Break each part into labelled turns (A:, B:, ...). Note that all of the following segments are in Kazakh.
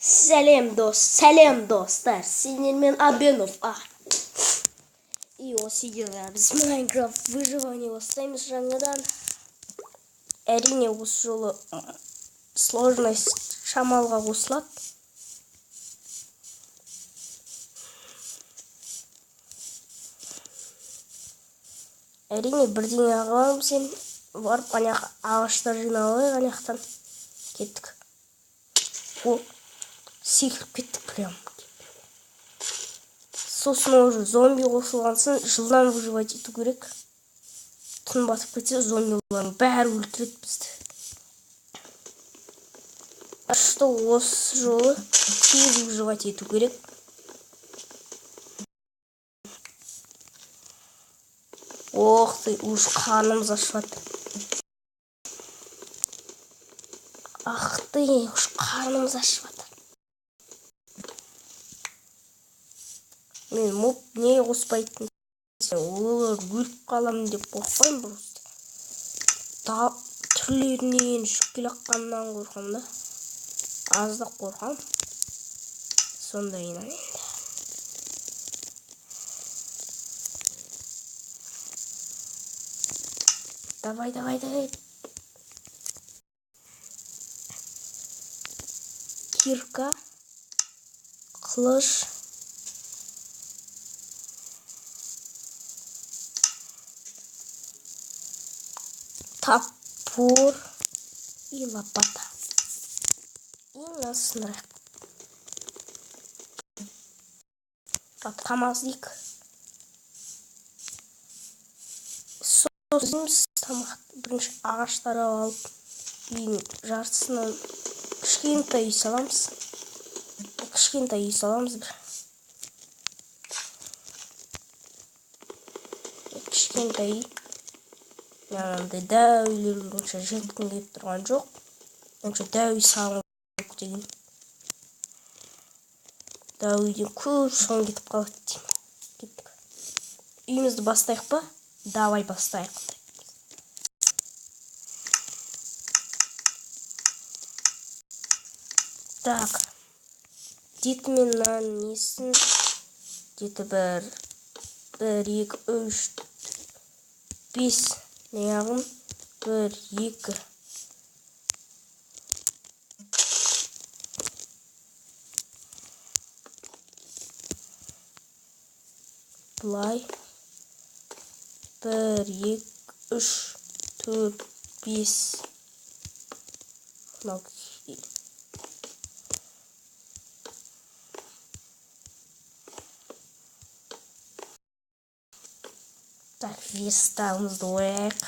A: Сәлем достар, сіздермен Абенов. И осы видеода біз Майнкрафт выживание бастаймыз жаңадан. Әрине осы жолы сложность шамалға қосылады. Әрине бірдеңе ағаларым сен барып ағаштар жиналайық, анаяқтан кеттік. О, секіріп кеттік прям. Сосын уже зомби қосылғансын жылдан выживать ету керек. Түн батып кетсе зомбилардың бәрі өлтіреді бізді. Что осы жолы тез выживать ету керек. Ох ты, уж қанымыз ашып жатыр. Ах ты, уж қарнымыз ашып жатыр. Мен моп не қоспайтын. Олар өліп қаламын деп қорқпаймын просто. Түрлерінен ұшып келе жатқаннан қорқамын да. Аздап қорқамын. Сондайынан енді. Давай. Кирка, қылыш, топор и лопата. И насынрақ. Атқамаз дейік. Сосын бірінші ағаштары алып, үйін жартысынан кішкентай үй саламыз. Кішкентай үй саламыз бір. Кішкентай үй. Яғындай дәу үйлер онша жеткім келіп тұрған жоқ. Онша дәу үй салып деген. Дәу үйден көп шығын кетіп қалады деймін. Кеттік. Үйімізді бастайық па? Давай бастайық. Так. Деті мен несін? Деті 1, 2, 3, 5. Неғым? 1, 2. Бұлай. 1, 2, 3, 4, 5. Так, вестауымызды ойық.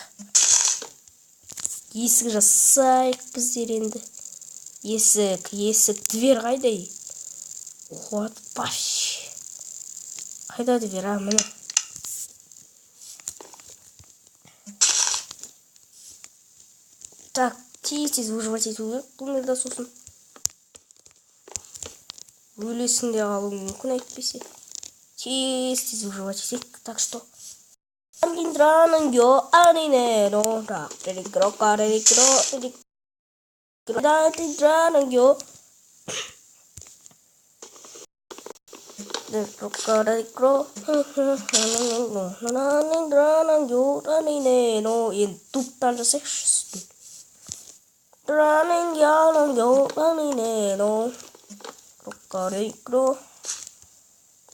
A: Есік жасайық біздер енді. Есік, двер қайдай? Вот, баш. Қайда двер, міне. Так, тез выживать ету керек. Бұл мерді сосын. Өлесінде қалу мүмкін әйтпесе. Тез выживать етек. Так что... Entrando yo aninero, entrando yo. Ютубтан жасайықшы.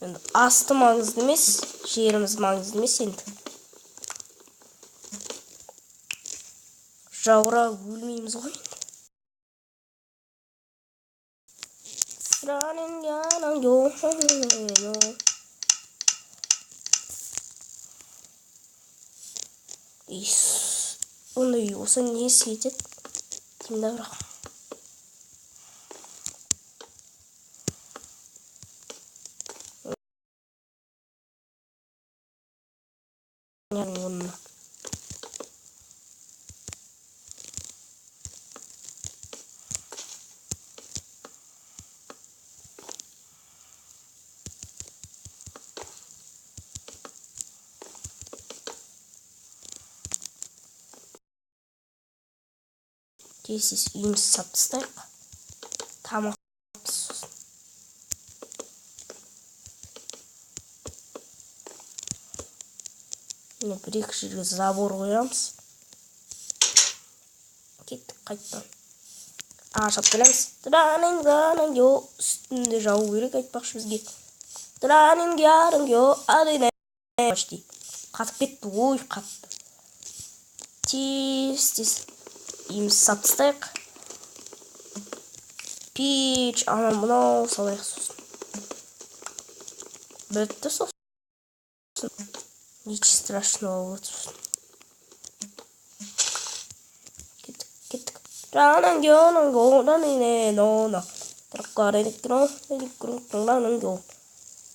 A: Енді асты маңызды емес, жеріміз маңызды емес енді. Жауыра өлмейміз ғой. Ондай осы не сетеді? Тимді бірақ. Онына. Тез үйіміз сап тастайық. Тамақ Міне бір-екі жерге забор қоямыз. Кеттік қайттан. Ағаш алып келеміз. Дранинганингё, үстінде жау керек айтпақшы бізге. Дранингярингё, адыне. Почти. Қатып кетті, ой, қатты. Тез. Үйіміз сап тастайық. Пич, ана мынау салайық сосын. Бітті сосын. Ничего страшного вот. Кеттік. Дранингянингё, данине, нона. Траккареликро, дранингё.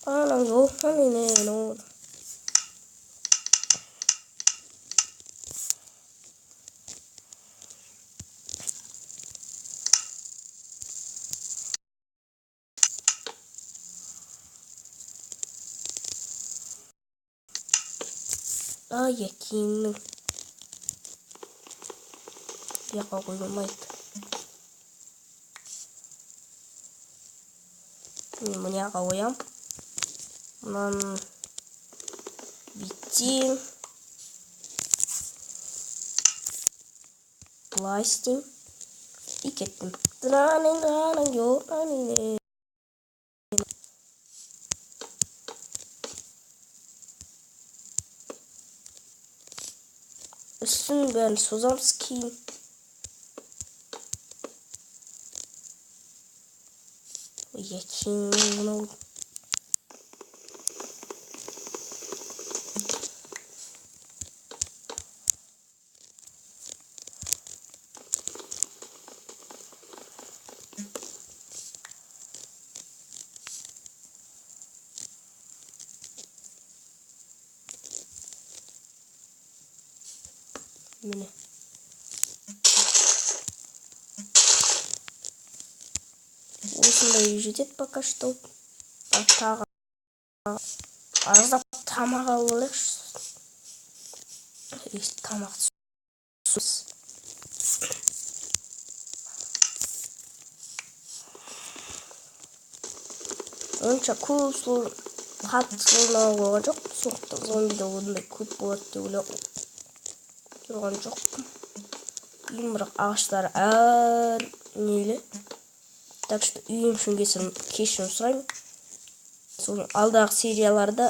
A: Дранингё, данине, нона. Якиннің яқа қоймайды. Мен мұняға қоям. Мұнан бүйтем. Былай істейм. И кеттім. Üstünü ben sozamız ki. Yakın bunu. Mine. Осындай жетеді пока что. Тағы аздап тамақ алып алайықшы. Тамақ түсіз. Онша көп қатты сложно болған жоқ. Сондықтан зомбида ондай көп болады деп ойлап тұрған жоқпын. Үйім бірақ ағаштары әр нелі. Так что үйім үшін кешірім сұраймын. Соның алдағы серияларда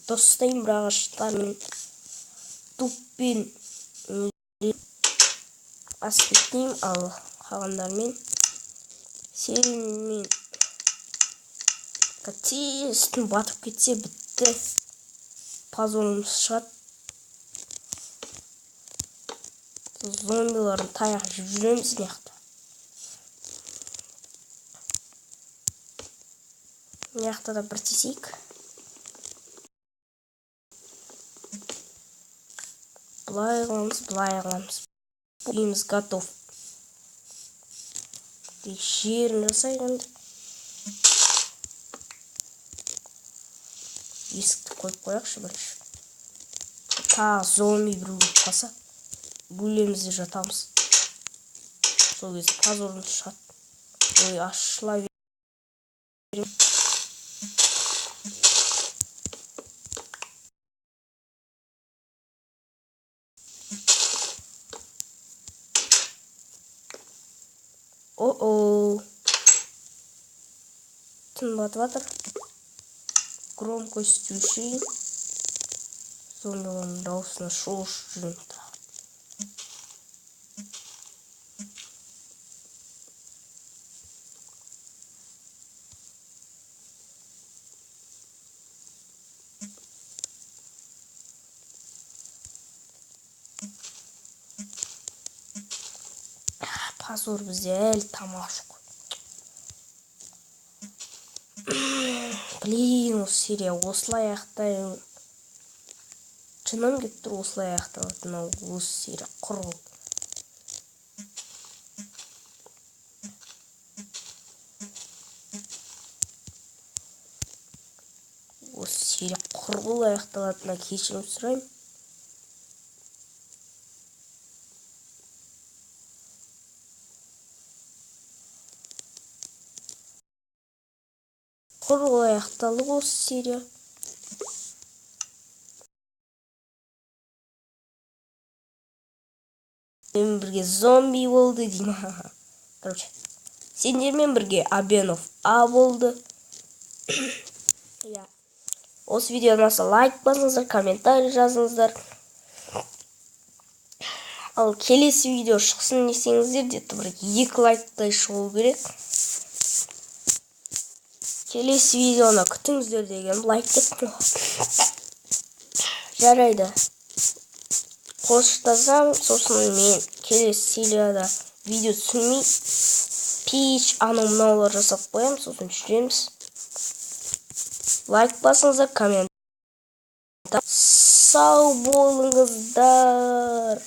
A: дұрыс істеймін бір ағаштармен туппен аспектеймін, ал қалғандармен сериямен тез батып кетсе бітті. Позорымыз шығады. Зомбилардың таяқ жеп жүреміз мияқта. Мияқта да бір тесейік. Былай қыламыз. Үйіміз готов. Жерін жасайық енді. Есікті қойып қояқшы бірінші. Тағы зомби бір қалса бөлемізде жатамыз. Сол кезде позорымыз шығады. Ой, ашыла берем. О-о. Түн батып жатыр. Громкость өшейін. Зомбилардың даусына шошып жүремін. Позор, бізде әлі тамақ жоқ. Блин, осы серия осылай аяқтайын. Шыным кетіп тұр осылай аяқталатын осы серия құр. Осы серия құр аяқталатынына кешірім сұраймын. Құр аяқталды осы серия. сендерге зомби болды деймін. Короче, сендермен бірге Абенов А болды. Иә. Осы видео ұнаса лайк басыңыздар, комментарий жазыңыздар. Ал келесі видео шықсын десеңіздер, где-то бір 2 лайктай шығу керек. Келесі видеоны күтіңіздер деген лайк кеттім. Жарайды. Қоштасам, сосын мен келесі серияда видео түсірмей пич анау-мынаулар жасап қоям, сосын жүреміз. Лайк басыңыздар, коммент. Сау болыңыздар.